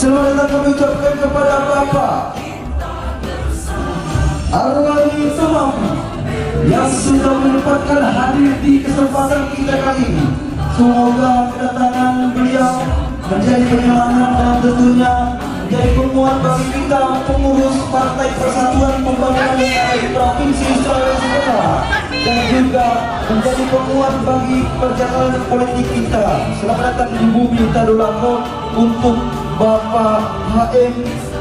Selamat datang kami ucapkan kepada Bapak Arwani Tomafi yang sudah menyempatkan hadir di kesempatan kita kali ini. Semoga kedatangan beliau menjadi penyemangat dan tentunya menjadi penguat bagi kita pengurus Partai Persatuan Pembangunan Provinsi Sulawesi Tengah dan juga menjadi penguat bagi perjalanan politik kita. Selamat datang di bumi Tadulako untuk Bapak HM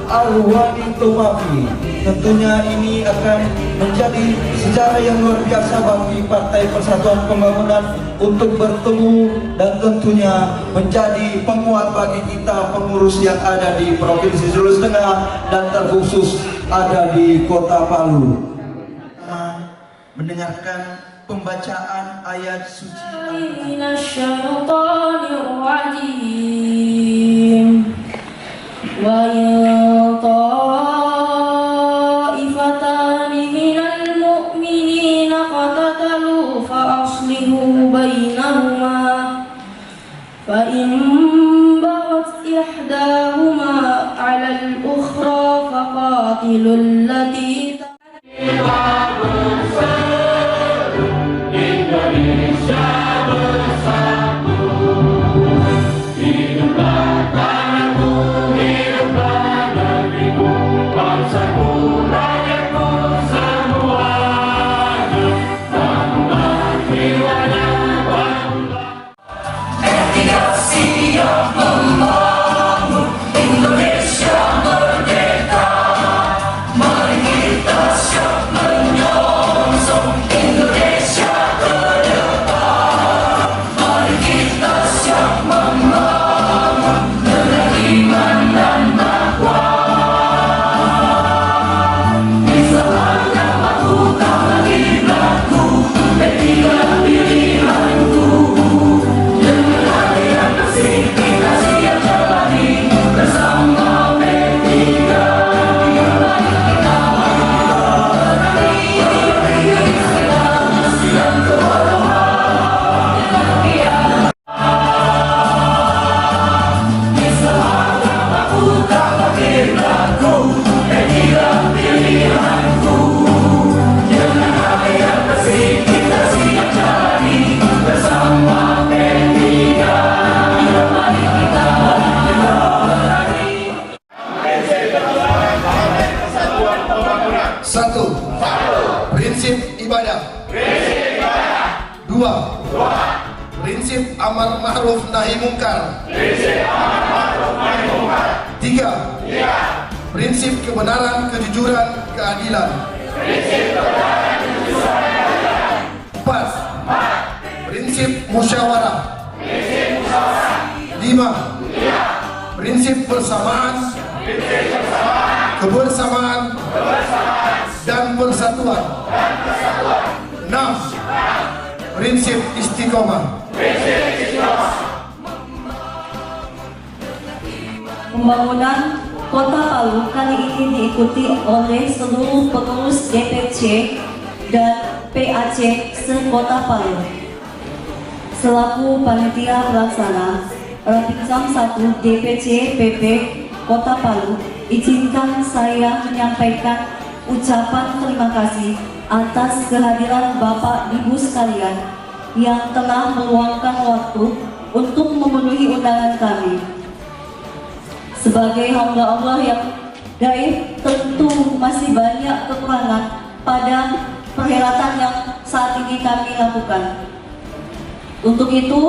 Arwani Tomafi. Tentunya ini akan menjadi sejarah yang luar biasa bagi Partai Persatuan Pembangunan untuk bertemu dan tentunya menjadi penguat bagi kita pengurus yang ada di Provinsi Sulawesi Tengah dan terkhusus ada di Kota Palu. Mendengarkan pembacaan ayat suci فإن بغت إحداهما على الأخرى فقاتلوا التي Prinsip ibadah. Dua, prinsip amar ma'ruf nahi mungkar. Tiga, prinsip kebenaran, kejujuran, keadilan. Empat, prinsip musyawarah. Lima, prinsip bersamaan, kebersamaan dan persatuan. 6. Prinsip istiqomah. Pembangunan Kota Palu kali ini diikuti oleh seluruh pengurus DPC dan PAC se-Kota Palu. Selaku panitia pelaksana Rapiksam 1 DPC PP Kota Palu, izinkan saya menyampaikan ucapan terima kasih atas kehadiran Bapak Ibu sekalian yang telah meluangkan waktu untuk memenuhi undangan kami. Sebagai hamba Allah yang gaib, tentu masih banyak kekurangan pada perhelatan yang saat ini kami lakukan. Untuk itu,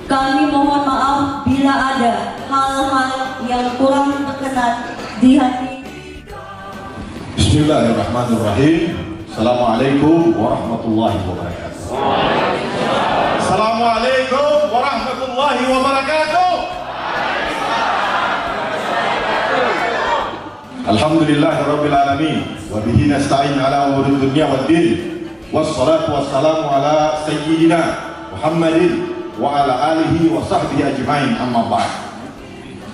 kami mohon maaf bila ada hal-hal yang kurang berkenan di hati. Bismillahirrahmanirrahim. Assalamualaikum warahmatullahi wabarakatuh. Assalamualaikum warahmatullahi wabarakatuh. Alhamdulillahi rabbil alamin wa bihi nasta'in ala umuri dunya waddin. Wassalatu wassalamu ala sayyidina Muhammadin wa ala alihi wa sahbihi ajma'in, amma ba'd.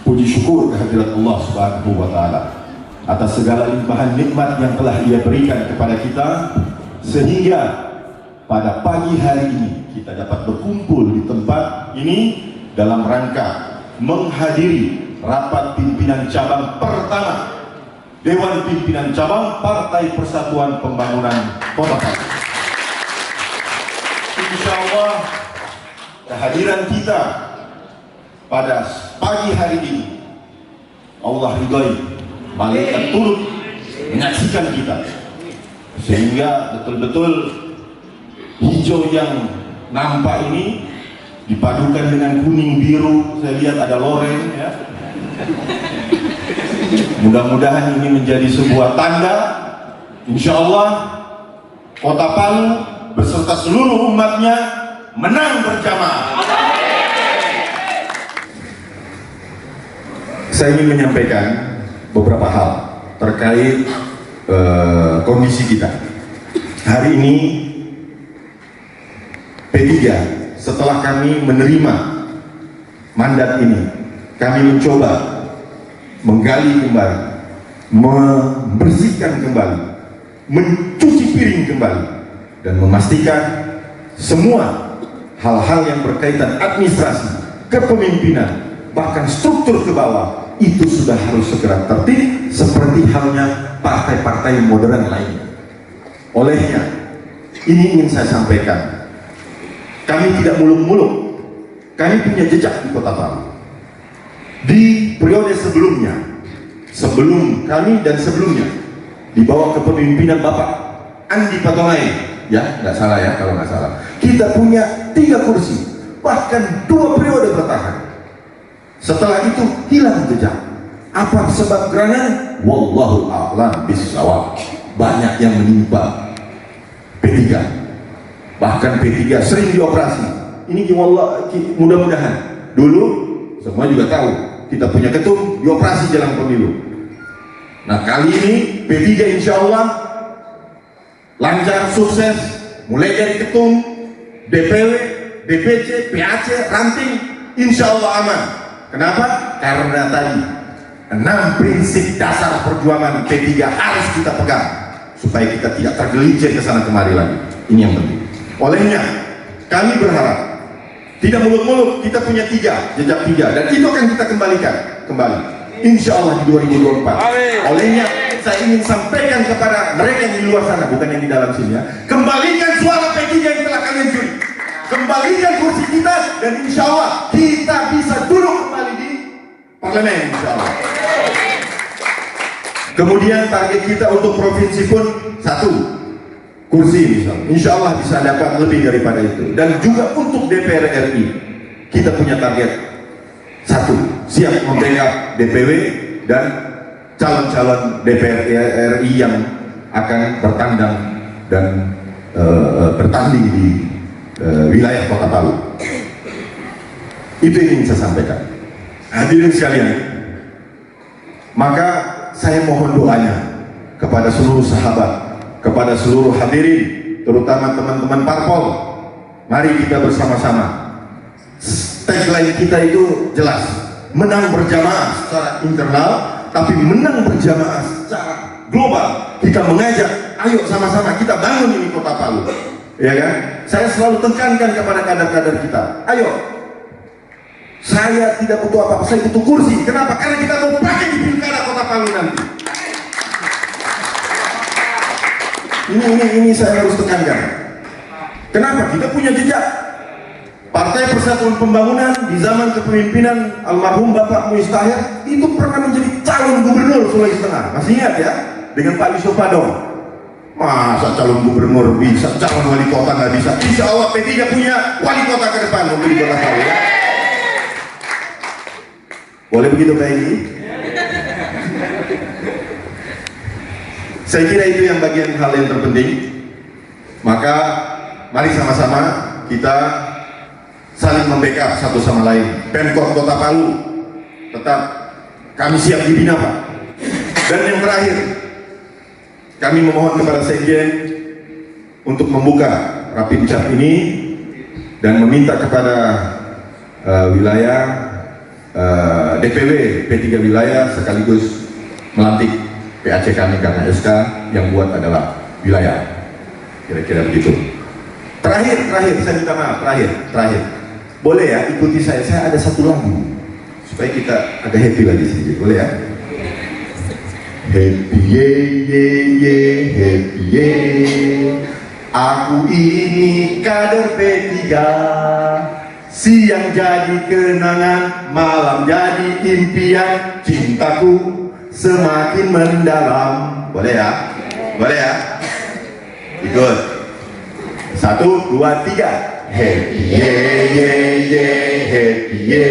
Puji syukur kehadirat Allah Subhanahu wa taala atas segala limpahan nikmat yang telah Dia berikan kepada kita, sehingga pada pagi hari ini kita dapat berkumpul di tempat ini dalam rangka menghadiri rapat pimpinan cabang pertama Dewan Pimpinan Cabang Partai Persatuan Pembangunan Kota Palu. Insya Allah kehadiran kita pada pagi hari ini Allah ridhoi, malaikat turut menyaksikan kita, sehingga betul-betul hijau yang nampak ini dipadukan dengan kuning biru. Saya lihat ada loren ya. Mudah-mudahan ini menjadi sebuah tanda, insya Allah Kota Palu beserta seluruh umatnya menang berjamaah. Saya ingin menyampaikan beberapa hal terkait kondisi kita. Hari ini P3 setelah kami menerima mandat ini, kami mencoba menggali kembali, membersihkan kembali, mencuci piring kembali, dan memastikan semua hal-hal yang berkaitan administrasi, kepemimpinan, bahkan struktur ke bawah itu sudah harus segera tertib seperti halnya partai-partai modern lainnya. Olehnya, ini ingin saya sampaikan, kami tidak muluk-muluk, kami punya jejak di Kota Palu. Di periode sebelumnya, sebelum kami dan sebelumnya, di bawah kepemimpinan Bapak Andi Patongai, ya nggak salah ya kalau nggak salah, kita punya 3 kursi, bahkan 2 periode bertahan. Setelah itu hilang jejak. Apa sebab gerangan? Wallahu a'lam bishawab. Banyak yang menimpa P3, bahkan P3 sering dioperasi. Ini mudah-mudahan dulu semua juga tahu kita punya ketum dioperasi jelang pemilu. Nah kali ini P3 insya Allah lancar, sukses, mulai dari ketum, DPW, DPC, PAC, ranting, insya Allah aman. Kenapa? Karena tadi 6 prinsip dasar perjuangan P3 harus kita pegang supaya kita tidak tergelincir ke sana kemari lagi. Ini yang penting. Olehnya kami berharap tidak muluk-muluk, kita punya 3, jejak 3, dan itu akan kita kembalikan kembali insya Allah di 2024. Olehnya saya ingin sampaikan kepada mereka yang di luar sana, bukan yang di dalam sini ya, kembalikan suara P3 yang telah kalian curi, kembalikan kursi kita, dan insya Allah kita bisa duduk kembali di parlemen insya Allah. Kemudian target kita untuk provinsi pun 1 kursi misalnya, insya Allah bisa dapat lebih daripada itu. Dan juga untuk DPR RI kita punya target 1, siap membackup DPW dan calon-calon DPR RI yang akan bertandang dan bertanding di wilayah Kota Palu. Itu yang ingin saya sampaikan. Hadirin sekalian, maka saya mohon doanya kepada seluruh sahabat, kepada seluruh hadirin, terutama teman-teman parpol. Mari kita bersama-sama. Tagline kita itu jelas, menang berjamaah secara internal, tapi menang berjamaah secara global. Kita mengajak, ayo sama-sama kita bangun ini Kota Palu, ya kan? Saya selalu tekankan kepada kader-kader kita, ayo. Saya tidak butuh apa-apa, saya butuh kursi. Kenapa? Karena kita mau pakai di pilkada Kota Palu nanti. Ini saya harus tekankan. Kenapa? Kita punya jejak. Partai Persatuan Pembangunan di zaman kepemimpinan almarhum Bapak Muiz Tahir itu pernah menjadi calon gubernur Sulawesi Tengah. Masih ingat ya? Dengan Pak Yusuf Padong. Masa calon gubernur bisa, calon wali kota nggak bisa? Insya Allah P3 punya wali kota ke depan untuk di Kota Palu ya. Boleh begitu Pak Egy? Saya kira itu yang bagian hal yang terpenting. Maka mari sama-sama kita saling membackup satu sama lain. Pemkot Kota Palu tetap kami siap dibina Pak. Dan yang terakhir, kami memohon kepada Sekjen untuk membuka Rapimcap ini dan meminta kepada wilayah DPW P3 wilayah sekaligus melantik PAC kami karena SK yang buat adalah wilayah. Kira-kira begitu. Terakhir saya minta maaf, terakhir boleh ya ikuti saya ada satu lagu supaya kita agak happy lagi sedikit, boleh ya? Happy ye ye ye, happy ye. Aku ini kader P3. Siang jadi kenangan, malam jadi impian. Cintaku semakin mendalam. Boleh ya? Boleh ya? Ikut. 1, 2, 3. Happy ye ye ye, happy ye.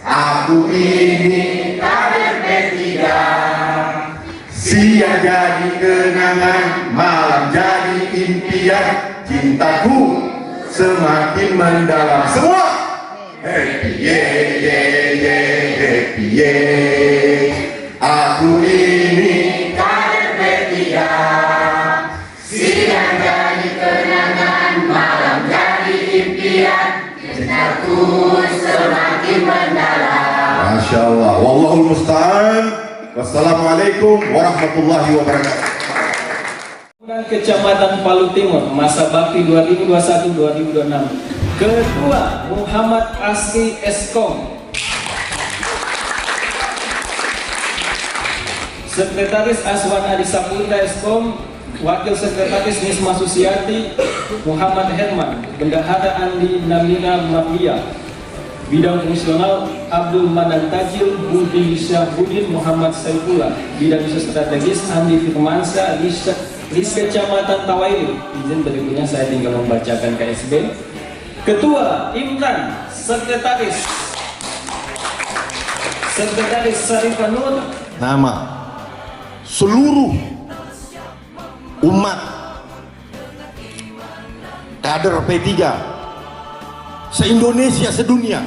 Aku ini kader P3. Siang jadi kenangan, malam jadi impian. Cintaku semakin mendalam. Semua happy ye ye ye, happy ye. Aku ini kader P3. Siang jadi kenangan, malam jadi impian. Cintaku semakin mendalam. Masya Allah. Wallahul musta'an. Wassalamualaikum warahmatullahi wabarakatuh. Kecamatan Palu Timur, masa bakti 2021-2026. Ketua Muhammad Asri Eskom. Sekretaris Aswan Adi Saputra Eskom. Wakil Sekretaris Nisma Susiati Muhammad Herman. Bendahara Andi Namina Mafia. Bidang fungsional Abdul Madan Tajil, Budi Syahbudin, Muhammad Saifullah. Bidang strategis Andi Firmansyah, Kecamatan Tawaili. Izin berikutnya saya tinggal membacakan KSB. Ketua Imran, Sekretaris Sarifah Nur. Nama seluruh umat kader P3 se-Indonesia, sedunia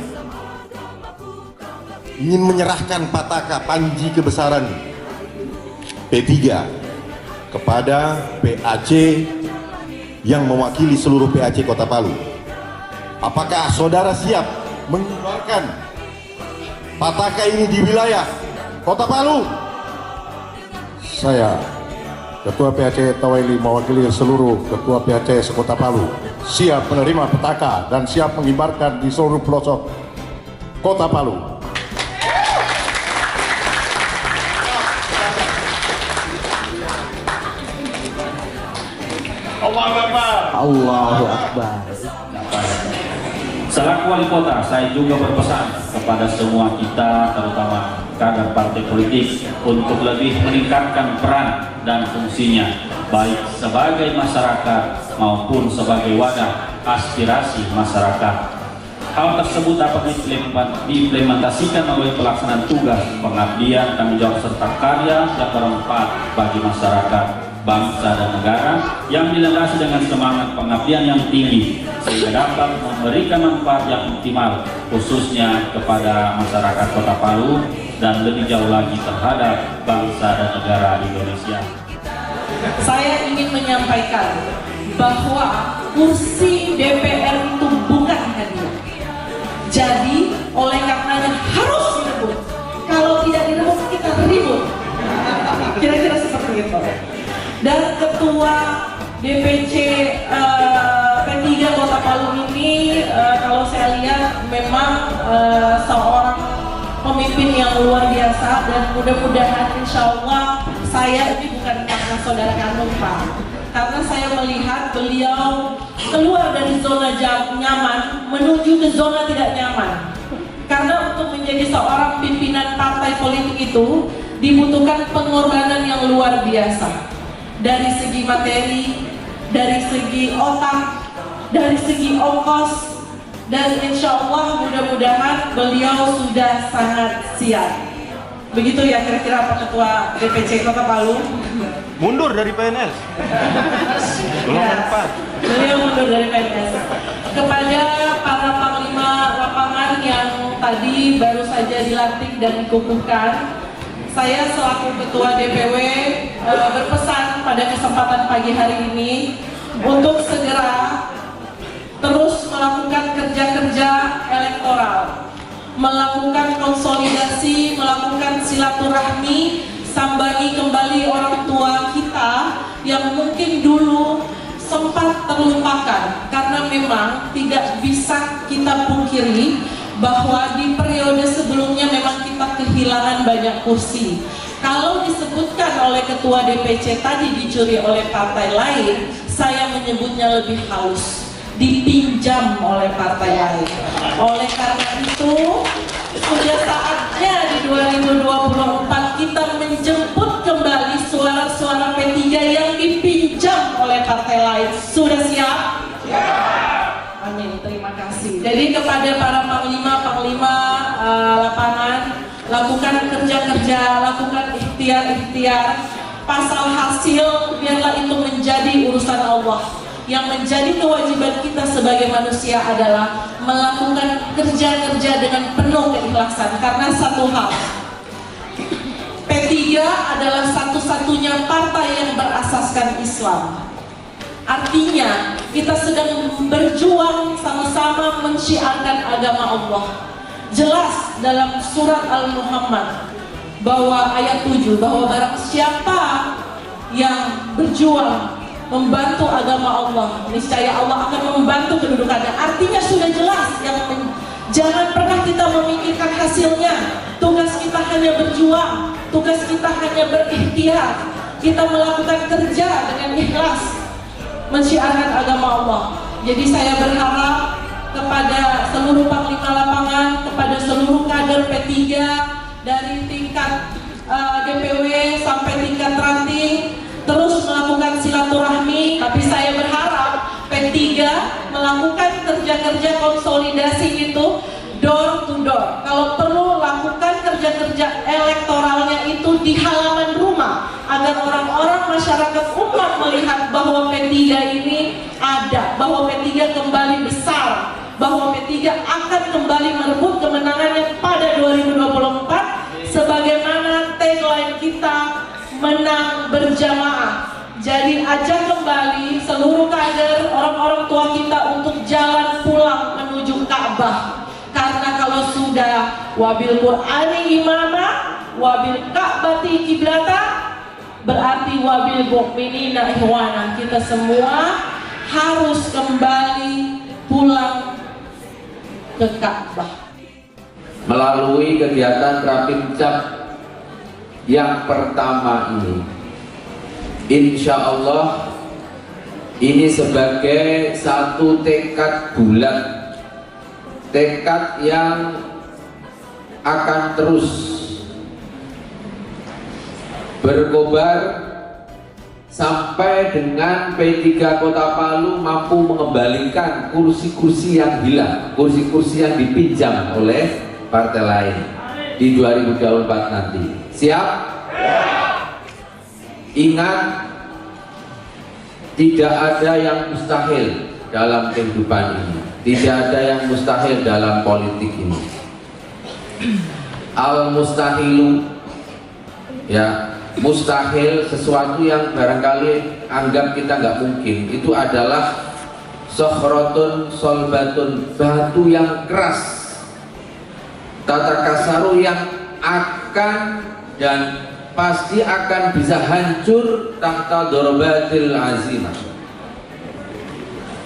ingin menyerahkan pataka panji kebesaran P3 kepada PAC yang mewakili seluruh PAC Kota Palu. Apakah saudara siap mengibarkan pataka ini di wilayah Kota Palu? Saya, Ketua PAC Tawaili mewakili seluruh Ketua PAC Sekota Palu, siap menerima petaka dan siap mengibarkan di seluruh pelosok Kota Palu. Allahu Akbar. Selaku wali kota, saya juga berpesan kepada semua kita, terutama kader partai politik, untuk lebih meningkatkan peran dan fungsinya, baik sebagai masyarakat maupun sebagai wadah aspirasi masyarakat. Hal tersebut dapat diimplementasikan melalui pelaksanaan tugas, pengabdian, tanggung jawab serta karya yang bermanfaat bagi masyarakat, bangsa dan negara, yang dilandasi dengan semangat pengabdian yang tinggi sehingga dapat memberikan manfaat yang optimal khususnya kepada masyarakat Kota Palu dan lebih jauh lagi terhadap bangsa dan negara Indonesia. Saya ingin menyampaikan bahwa kursi DPR itu bukan hadiah. Jadi oleh karenanya harus direbut. Kalau tidak direbut kita ribut. Kira-kira seperti itu. Dan ketua DPC P3 Kota Palu ini kalau saya lihat memang seorang pemimpin yang luar biasa, dan mudah-mudahan insya Allah saya ini bukan karena saudara kandung Pak, karena saya melihat beliau keluar dari zona nyaman menuju ke zona tidak nyaman. Karena untuk menjadi seorang pimpinan partai politik itu dibutuhkan pengorbanan yang luar biasa. Dari segi materi, dari segi otak, dari segi ongkos, dan insya Allah mudah-mudahan beliau sudah sangat siap. Begitu ya kira-kira Pak Ketua DPC Kota Palu. Mundur dari PNS. Ya, beliau mundur dari PNS. Kepada para panglima lapangan yang tadi baru saja dilantik dan dikukuhkan, saya selaku Ketua DPW berpesan pada kesempatan pagi hari ini untuk segera terus melakukan kerja-kerja elektoral, melakukan konsolidasi, melakukan silaturahmi, sambangi kembali orang tua kita yang mungkin dulu sempat terlupakan, karena memang tidak bisa kita pungkiri bahwa di periode sebelumnya memang kita kehilangan banyak kursi. Kalau disebutkan oleh ketua DPC tadi dicuri oleh partai lain, saya menyebutnya lebih halus, dipinjam oleh partai lain. Oleh karena itu, sudah saatnya di 2024 kita menjemput kembali suara-suara P3 yang dipinjam oleh partai lain. Sudah siap? Amin, terima kasih. Jadi kepada para panglima lapangan, lakukan kerja-kerja, lakukan ikhtiar-ikhtiar. Pasal hasil biarlah itu menjadi urusan Allah. Yang menjadi kewajiban kita sebagai manusia adalah melakukan kerja-kerja dengan penuh keikhlasan. Karena satu hal, P3 adalah satu-satunya partai yang berasaskan Islam. Artinya kita sedang berjuang sama-sama mensyiarkan agama Allah. Jelas dalam surat Al-Muhammad bahwa ayat 7 bahwa barang siapa yang berjuang membantu agama Allah, niscaya Allah akan membantu kedudukannya. Artinya sudah jelas, jangan pernah kita memikirkan hasilnya. Tugas kita hanya berjuang, tugas kita hanya berikhtiar. Kita melakukan kerja dengan ikhlas mensyiarkan agama Allah. Jadi saya berharap kepada seluruh panglima lapangan, kepada seluruh kader P3 dari tingkat DPW sampai tingkat ranting terus melakukan silaturahmi. Tapi saya berharap P3 melakukan kerja-kerja konsolidasi itu door to door. Kalau perlu lakukan kerja-kerja elektoralnya itu di halaman rumah, agar orang-orang masyarakat umat melihat bahwa P3 ini ada, bahwa P3 kembali besar, bahwa P3 akan kembali merebut kemenangannya pada 2024 sebagaimana tagline kita, menang berjamaah. Jadi ajak kembali seluruh kader, orang-orang tua kita untuk jalan pulang menuju Ka'bah. Karena kalau sudah wabil Qur'ani imama, wabil Ka'bati kiblata, berarti wabil mu'minina ikhwana. Kita semua harus kembali pulang ke Ka'bah. Melalui kegiatan Rapimcap yang pertama ini, insya Allah ini sebagai satu tekad bulat, tekad yang akan terus berkobar sampai dengan P3 Kota Palu mampu mengembalikan kursi-kursi yang hilang, kursi-kursi yang dipinjam oleh partai lain di 2024 nanti. Siap? Ingat, tidak ada yang mustahil dalam kehidupan ini. Tidak ada yang mustahil dalam politik ini. Al-mustahilu, ya, mustahil, sesuatu yang barangkali anggap kita nggak mungkin, itu adalah sokhrotun solbatun, batu yang keras, tata kasaru yang akan dan pasti akan bisa hancur tahta dorobatil azimah.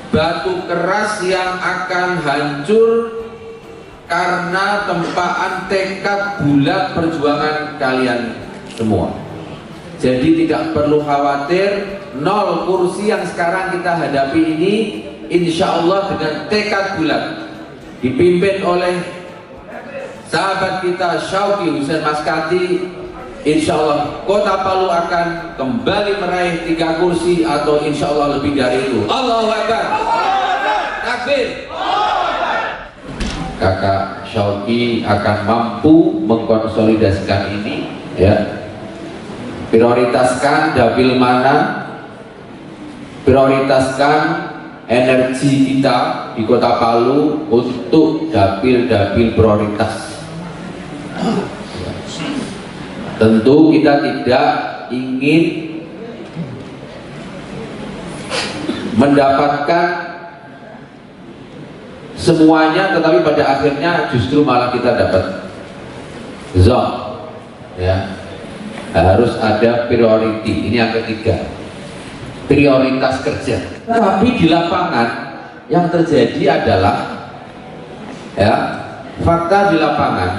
Batu keras yang akan hancur karena tempaan tekad bulat perjuangan kalian semua. Jadi tidak perlu khawatir, 0 kursi yang sekarang kita hadapi ini insya Allah dengan tekad bulat dipimpin oleh sahabat kita Syauqi Husain Maskati, insya Allah Kota Palu akan kembali meraih 3 kursi atau insya Allah lebih dari itu. Allahu Akbar, takbir. Kakak Syauqi akan mampu mengkonsolidasikan ini, ya. Prioritaskan dapil mana, prioritaskan energi kita di Kota Palu untuk dapil-dapil prioritas. Tentu kita tidak ingin mendapatkan semuanya, tetapi pada akhirnya justru malah kita dapat zon, ya. Harus ada priority. Ini yang ketiga, prioritas kerja. Tapi di lapangan yang terjadi adalah, ya, fakta di lapangan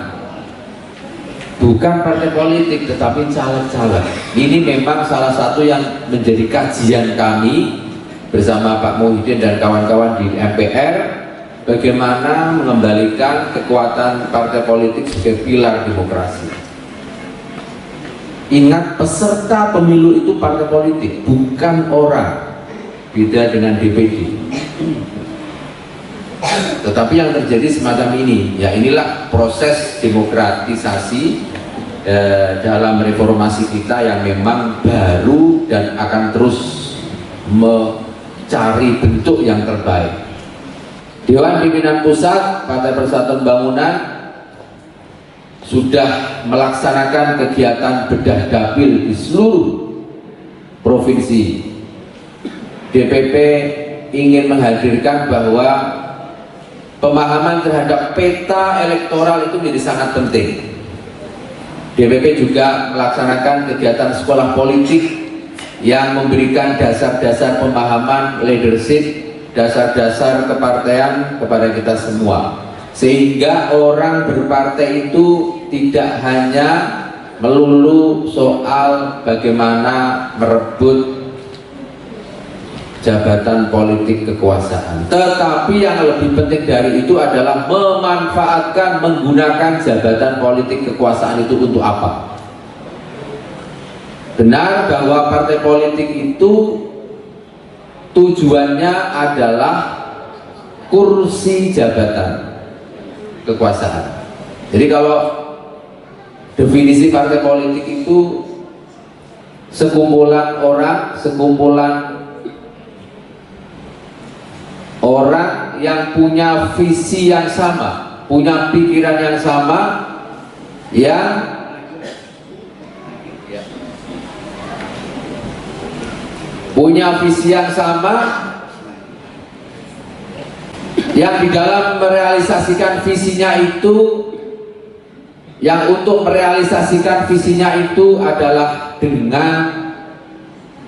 bukan partai politik tetapi caleg-caleg. Ini memang salah satu yang menjadi kajian kami bersama Pak Muhyiddin dan kawan-kawan di MPR, bagaimana mengembalikan kekuatan partai politik sebagai pilar demokrasi. Ingat, peserta pemilu itu partai politik, bukan orang. Beda dengan DPD. Tetapi yang terjadi semacam ini, ya inilah proses demokratisasi dalam reformasi kita yang memang baru dan akan terus mencari bentuk yang terbaik. Dewan Pimpinan Pusat Partai Persatuan Bangunan sudah melaksanakan kegiatan bedah dapil di seluruh provinsi. DPP ingin menghadirkan bahwa pemahaman terhadap peta elektoral itu menjadi sangat penting. DPP juga melaksanakan kegiatan sekolah politik yang memberikan dasar-dasar pemahaman leadership, dasar-dasar kepartean kepada kita semua, sehingga orang berpartai itu tidak hanya melulu soal bagaimana merebut jabatan politik kekuasaan, tetapi yang lebih penting dari itu adalah memanfaatkan, menggunakan jabatan politik kekuasaan itu untuk apa. Benar bahwa partai politik itu tujuannya adalah kursi jabatan kekuasaan. Jadi kalau definisi partai politik itu sekumpulan orang yang punya visi yang sama, punya pikiran yang sama, yang punya visi yang sama, yang di dalam merealisasikan visinya itu, yang untuk merealisasikan visinya itu adalah dengan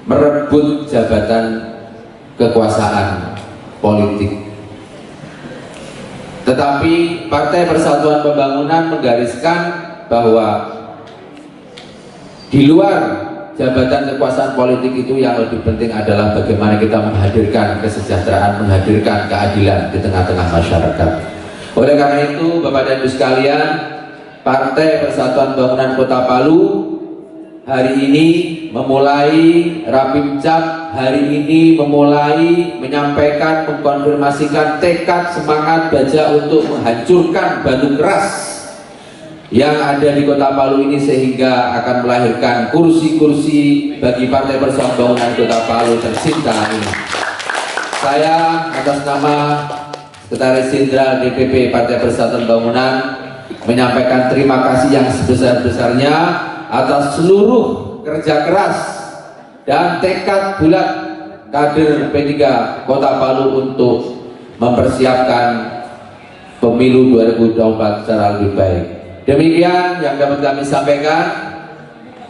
merebut jabatan kekuasaan politik. Tetapi Partai Persatuan Pembangunan menggariskan bahwa di luar jabatan kekuasaan politik itu yang lebih penting adalah bagaimana kita menghadirkan kesejahteraan, menghadirkan keadilan di tengah-tengah masyarakat. Oleh karena itu, Bapak dan Ibu sekalian, Partai Persatuan Pembangunan Kota Palu hari ini memulai Rapimcap, hari ini memulai menyampaikan, mengkonfirmasikan tekad semangat baja untuk menghancurkan batu keras yang ada di Kota Palu ini, sehingga akan melahirkan kursi-kursi bagi Partai Persatuan Pembangunan Kota Palu tercinta ini. Saya atas nama Sekretaris Jenderal DPP Partai Persatuan Pembangunan menyampaikan terima kasih yang sebesar-besarnya atas seluruh kerja keras dan tekad bulat kader P3 Kota Palu untuk mempersiapkan pemilu 2024 secara lebih baik. Demikian yang dapat kami sampaikan.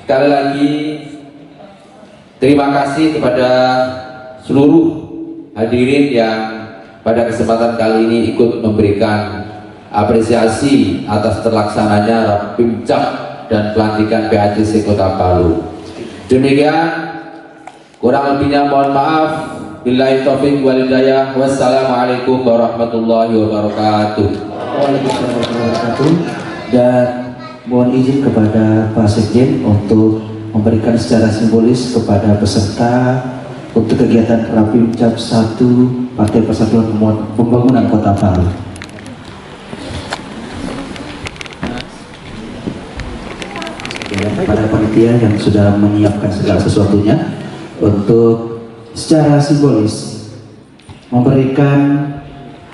Sekali lagi terima kasih kepada seluruh hadirin yang pada kesempatan kali ini ikut memberikan apresiasi atas terlaksananya Rapimcap dan pelantikan PATC Kota Palu. Demikian, kurang lebihnya mohon maaf. Billahi taufiq wal hidayah. Wassalamualaikum warahmatullahi wabarakatuh. Waalaikumsalam warahmatullahi wabarakatuh. Dan mohon izin kepada Pak Sekjen untuk memberikan secara simbolis kepada peserta untuk kegiatan Rapimcap 1 Partai Persatuan Pembangunan Kota Palu. Kepada panitia yang sudah menyiapkan segala sesuatunya untuk secara simbolis memberikan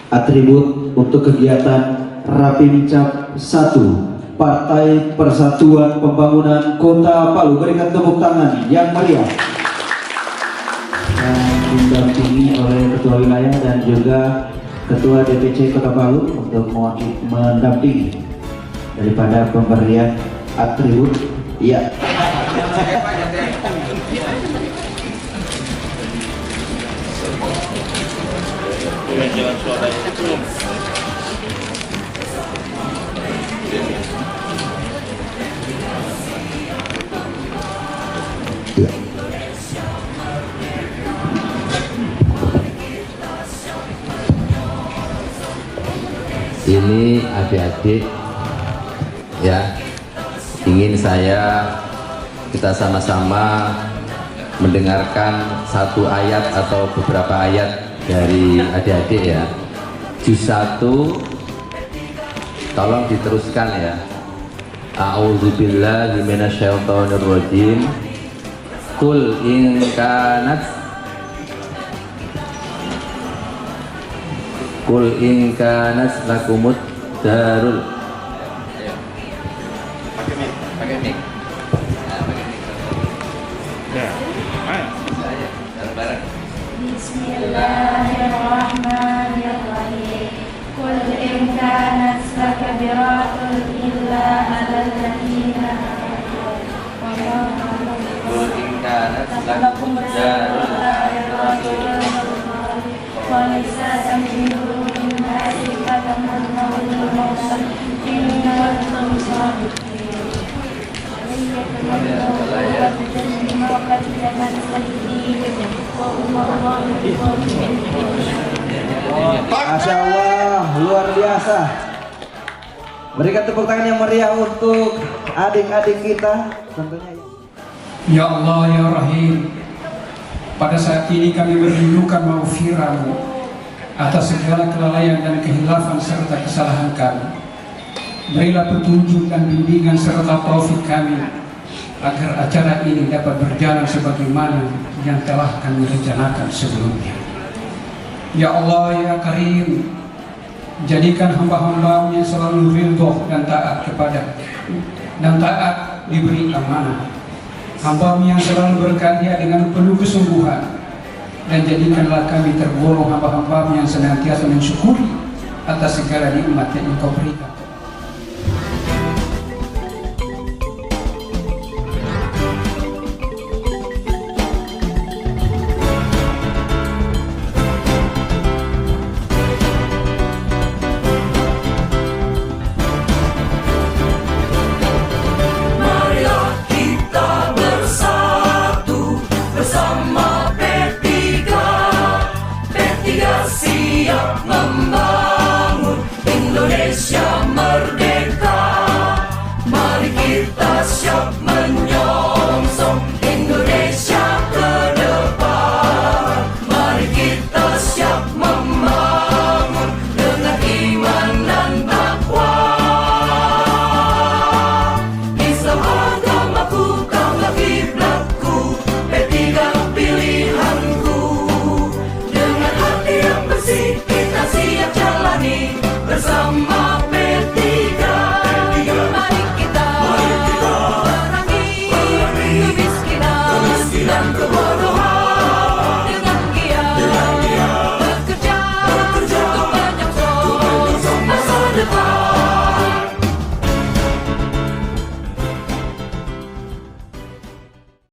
atribut untuk kegiatan Rapimcap 1 Partai Persatuan Pembangunan Kota Palu. Berikan tepuk tangan yang meriah. Dan didampingi oleh Ketua Wilayah dan juga Ketua DPC Kota Palu untuk mendampingi daripada pemberian atribut. Ya. Ini adik-adik ya, ingin kita sama-sama mendengarkan satu ayat atau beberapa ayat dari adik-adik ya. Juz 1 tolong diteruskan ya. A'udzubillahi minasyaitonirrajim. Qul in kanat lakumud darul. Pakai mic. Bismillahirrahmanirrahim. Qul in kanat lakabiratun illa 'alal ladzina Qul in kanat lakumud darul Masya Allah, luar biasa. Berikan tepuk tangan yang meriah untuk adik-adik kita tentunya. Ya Allah ya Rahim, pada saat ini kami merindukan maghfirah-Mu atas segala kelalaian dan kehilafan serta kesalahan kami. Berilah petunjuk dan bimbingan serta taufik kami agar acara ini dapat berjalan sebagaimana yang telah kami rencanakan sebelumnya. Ya Allah ya Karim, jadikan hamba-Hamba-Mu yang selalu ridho dan taat kepada dan taat diberi amanah. Hamba-Mu yang selalu berkarya dengan penuh kesungguhan, dan jadikanlah kami tergolong hamba-Hamba-Mu yang senantiasa mensyukuri atas segala nikmat yang Engkau berikan.